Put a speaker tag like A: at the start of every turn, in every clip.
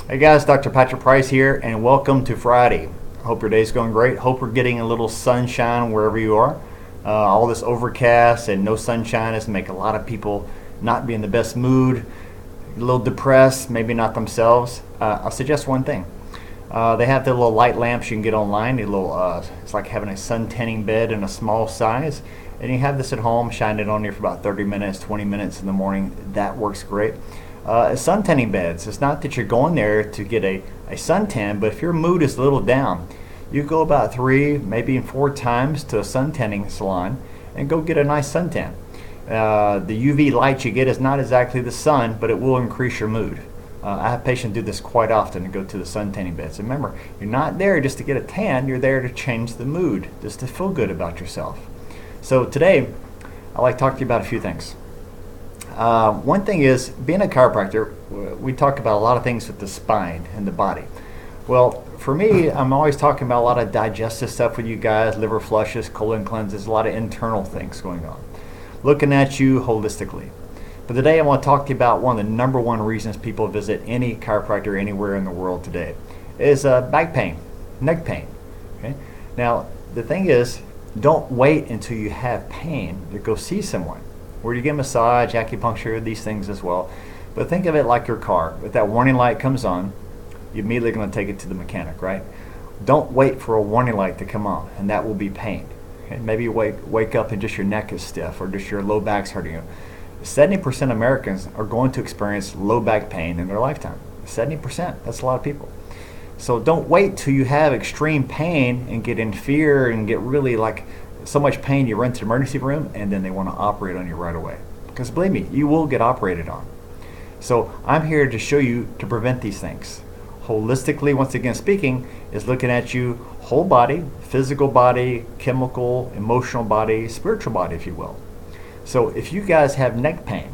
A: Hey guys, Dr. Patrick Price here, and welcome to Friday. Hope your day's going great. Hope we're getting a little sunshine wherever you are. All this overcast and no sunshine is make a lot of people not be in the best mood, a little depressed, maybe not themselves. I'll suggest one thing. They have the little light lamps you can get online. It's like having a sun tanning bed in a small size, and you have this at home. Shine it on you for about 30 minutes, 20 minutes in the morning. That works great. Sun tanning beds. It's not that you're going there to get a suntan, but if your mood is a little down, you go about 3, maybe 4 times to a sun tanning salon and go get a nice suntan. The UV light you get is not exactly the sun, but it will increase your mood. I have patients do this quite often to go to the sun tanning beds. And remember, you're not there just to get a tan, you're there to change the mood, just to feel good about yourself. So today, I'd like to talk to you about a few things. One thing is, being a chiropractor, we talk about a lot of things with the spine and the body. Well, for me, I'm always talking about a lot of digestive stuff with you guys, liver flushes, colon cleanses, a lot of internal things going on. Looking at you holistically. But today I want to talk to you about one of the number one reasons people visit any chiropractor anywhere in the world today is back pain, neck pain. Okay? Now, the thing is, don't wait until you have pain to go see someone. Where you get massage, acupuncture, these things as well. But think of it like your car. If that warning light comes on, you're immediately going to take it to the mechanic, right? Don't wait for a warning light to come on, and that will be pain. Okay? Maybe you wake up and just your neck is stiff or just your low back's hurting you. 70% of Americans are going to experience low back pain in their lifetime. 70%, that's a lot of people. So don't wait till you have extreme pain and get in fear and get really like so much pain you run to the emergency room and then they want to operate on you right away. Because believe me, you will get operated on. So I'm here to show you to prevent these things. Holistically, once again speaking, is looking at you whole body, physical body, chemical, emotional body, spiritual body, if you will. So if you guys have neck pain,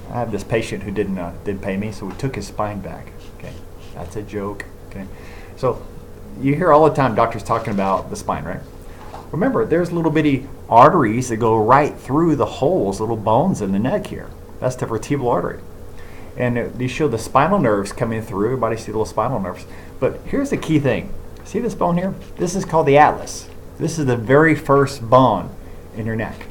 A: I have this patient who didn't pay me, so we took his spine back. Okay, that's a joke. Okay, so you hear all the time doctors talking about the spine, right? Remember, there's little bitty arteries that go right through the holes, little bones in the neck here. That's the vertebral artery. And they show the spinal nerves coming through. Everybody see the little spinal nerves. But here's the key thing. See this bone here? This is called the atlas. This is the very first bone in your neck.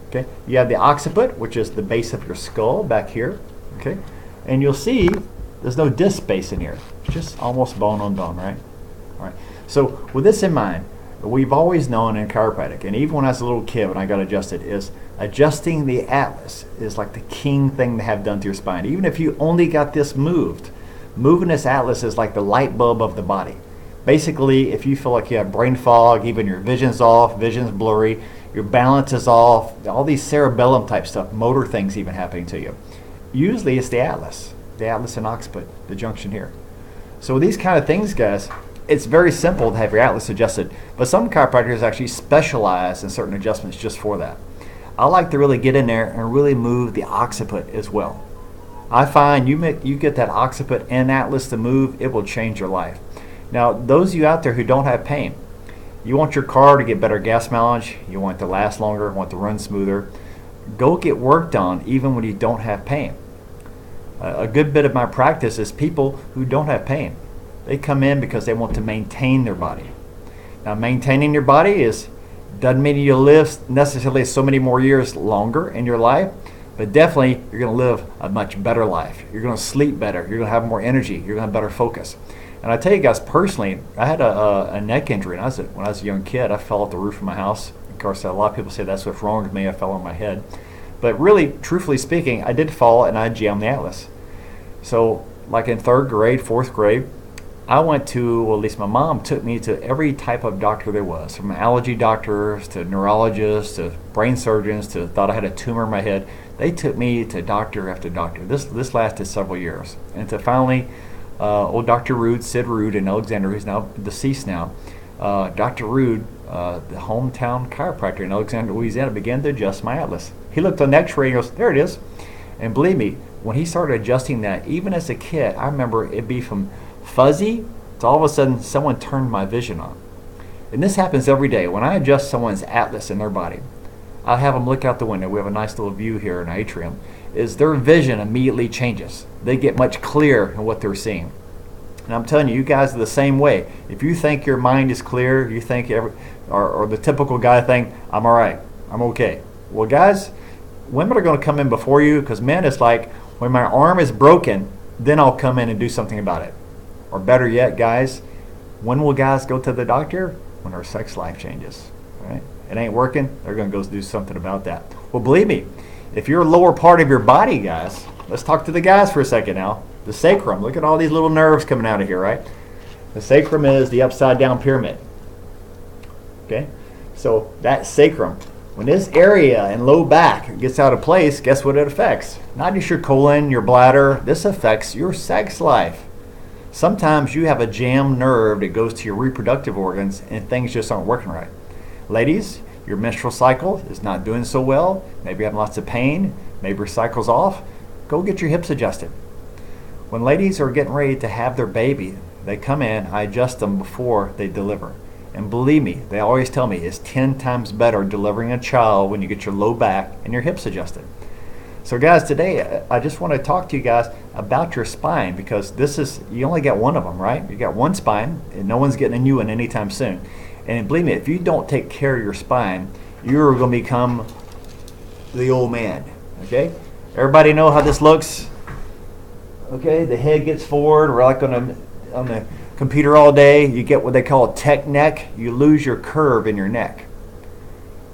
A: Okay? You have the occiput, which is the base of your skull back here. Okay? And you'll see there's no disc space in here. It's just almost bone on bone, right? All right. So with this in mind, we've always known in chiropractic, and even when I was a little kid when I got adjusted, is adjusting the atlas is like the king thing to have done to your spine. Even if you only got this moved, moving this atlas is like the light bulb of the body. Basically, if you feel like you have brain fog, even your vision's off, vision's blurry, your balance is off, all these cerebellum type stuff, motor things even happening to you. Usually it's the atlas and occiput, the junction here. So with these kind of things, guys, it's very simple to have your atlas adjusted, but some chiropractors actually specialize in certain adjustments just for that. I like to really get in there and really move the occiput as well. I find you get that occiput and atlas to move, it will change your life. Now, those of you out there who don't have pain, you want your car to get better gas mileage, you want it to last longer, want it to run smoother, go get work done even when you don't have pain. A good bit of my practice is people who don't have pain. They come in because they want to maintain their body. Now, maintaining your body doesn't mean you'll live necessarily so many more years longer in your life, but definitely you're going to live a much better life. You're going to sleep better. You're going to have more energy. You're going to have better focus. And I tell you guys personally, I had a neck injury when I was a young kid. I fell off the roof of my house. Of course, a lot of people say that's what's wrong with me. I fell on my head. But really, truthfully speaking, I did fall and I jammed the atlas. So like in 3rd grade, 4th grade, I went to, well, at least my mom took me to every type of doctor there was, from allergy doctors to neurologists to brain surgeons to thought I had a tumor in my head. They took me to doctor after doctor. This lasted several years. And to finally, old Dr. Rude, Sid Rude in Alexander, who's now deceased now, Dr. Rude, the hometown chiropractor in Alexander, Louisiana, began to adjust my atlas. He looked on the x-ray and goes, there it is. And believe me, when he started adjusting that, even as a kid, I remember it'd be from fuzzy to all of a sudden someone turned my vision on. And this happens every day. When I adjust someone's atlas in their body, I have them look out the window. We have a nice little view here in our atrium. Is their vision immediately changes. They get much clearer in what they're seeing. And I'm telling you, you guys are the same way. If you think your mind is clear, you think or the typical guy think, I'm all right, I'm okay. Well, guys, women are going to come in before you, because men, it's like, when my arm is broken, then I'll come in and do something about it. Or better yet, guys, when will guys go to the doctor? When their sex life changes, right? It ain't working, they're going to go do something about that. Well, believe me, if your lower part of your body, guys, let's talk to the guys for a second now. The sacrum, look at all these little nerves coming out of here, right? The sacrum is the upside down pyramid. Okay? So that sacrum, when this area and low back gets out of place, guess what it affects? Not just your colon, your bladder, this affects your sex life. Sometimes you have a jammed nerve that goes to your reproductive organs and things just aren't working right. Ladies, your menstrual cycle is not doing so well. Maybe you're having lots of pain. Maybe your cycle's off. Go get your hips adjusted. When ladies are getting ready to have their baby, they come in, I adjust them before they deliver. And believe me, they always tell me it's 10 times better delivering a child when you get your low back and your hips adjusted. So guys, today I just want to talk to you guys about your spine, because you only got one of them, right? You got one spine and no one's getting a new one anytime soon. And believe me, if you don't take care of your spine, you're going to become the old man, okay? Everybody know how this looks? Okay, the head gets forward. We're like on the computer all day. You get what they call a tech neck. You lose your curve in your neck.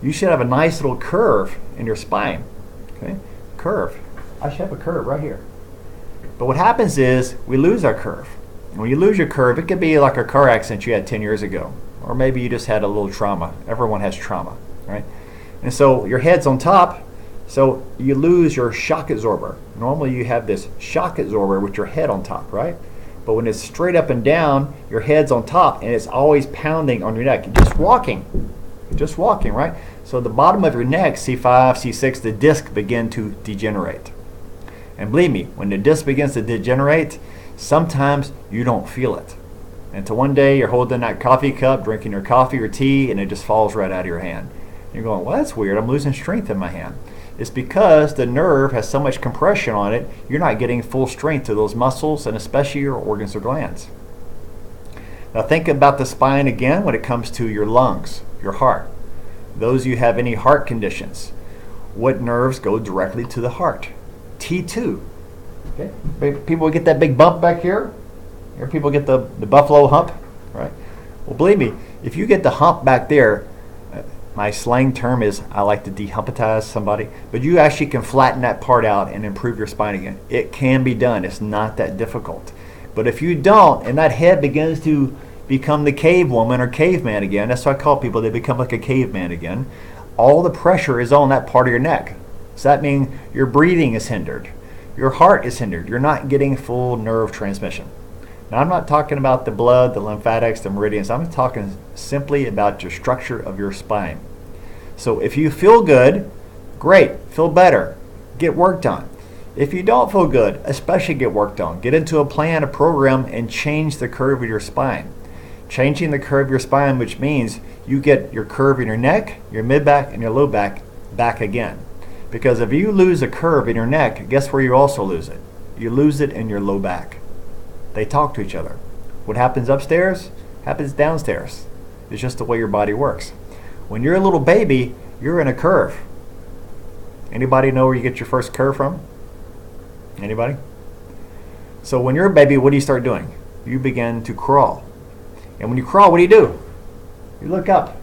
A: You should have a nice little curve in your spine. Okay, curve. I should have a curve right here. But what happens is we lose our curve. And when you lose your curve, it could be like a car accident you had 10 years ago. Or maybe you just had a little trauma. Everyone has trauma, right? And so your head's on top. So you lose your shock absorber. Normally you have this shock absorber with your head on top, right? But when it's straight up and down, your head's on top and it's always pounding on your neck. Just walking, right? So the bottom of your neck, C5, C6, the disc begin to degenerate. And believe me, when the disc begins to degenerate, sometimes you don't feel it. Until one day you're holding that coffee cup, drinking your coffee or tea, and it just falls right out of your hand. You're going, well, that's weird. I'm losing strength in my hand. It's because the nerve has so much compression on it, you're not getting full strength to those muscles and especially your organs or glands. Now think about the spine again when it comes to your lungs, your heart. Those of you have any heart conditions, what nerves go directly to the heart? T2. Okay? People get that big bump back here. Here people get the buffalo hump, right? Well, believe me, if you get the hump back there, my slang term is I like to dehumpatize somebody, but you actually can flatten that part out and improve your spine again. It can be done. It's not that difficult. But if you don't, and that head begins to become the cave woman or caveman again, that's what I call people, they become like a caveman again, all the pressure is on that part of your neck. So that means your breathing is hindered. Your heart is hindered. You're not getting full nerve transmission. Now, I'm not talking about the blood, the lymphatics, the meridians. I'm talking simply about your structure of your spine. So if you feel good, great, feel better, get work done. If you don't feel good, especially get work done. Get into a plan, a program, and change the curve of your spine. Changing the curve of your spine, which means you get your curve in your neck, your mid-back, and your low back back again. Because if you lose a curve in your neck, guess where you also lose it? You lose it in your low back. They talk to each other. What happens upstairs happens downstairs. It's just the way your body works. When you're a little baby, you're in a curve. Anybody know where you get your first curve from? Anybody? So when you're a baby, what do you start doing? You begin to crawl. And when you crawl, what do? You look up.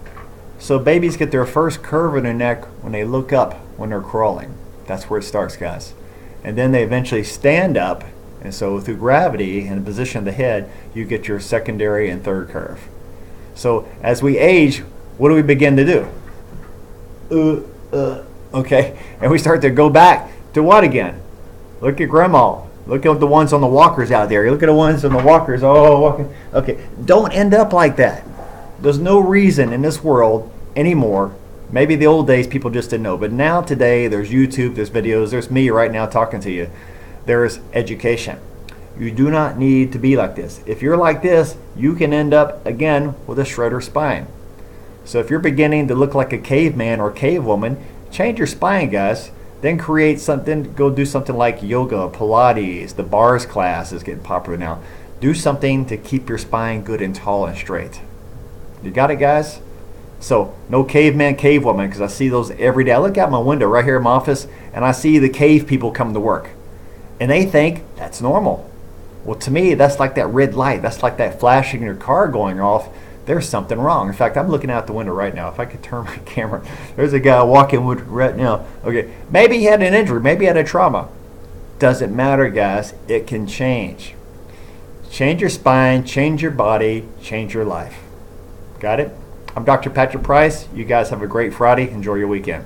A: So babies get their first curve in their neck when they look up when they're crawling. That's where it starts, guys. And then they eventually stand up. And so through gravity and the position of the head, you get your secondary and third curve. So as we age, what do we begin to do? Okay, and we start to go back to what again? Look at grandma. Look at the ones on the walkers out there. You look at the ones on the walkers. Oh, walking. Okay, don't end up like that. There's no reason in this world anymore. Maybe the old days people just didn't know, but now today there's YouTube, there's videos, there's me right now talking to you. There's education. You do not need to be like this. If you're like this, you can end up again with a shredder spine. So if you're beginning to look like a caveman or cavewoman, change your spine, guys. Then create something, go do something like yoga, Pilates, the bars class is getting popular now. Do something to keep your spine good and tall and straight. You got it, guys? So no caveman, cavewoman, because I see those every day. I look out my window right here in my office, and I see the cave people come to work. And they think that's normal. Well, to me, that's like that red light. That's like that flashing in your car going off. There's something wrong. In fact, I'm looking out the window right now. If I could turn my camera, there's a guy walking with right now. Okay, maybe he had an injury. Maybe he had a trauma. Doesn't matter, guys. It can change. Change your spine, change your body, change your life. Got it? I'm Dr. Patrick Price. You guys have a great Friday. Enjoy your weekend.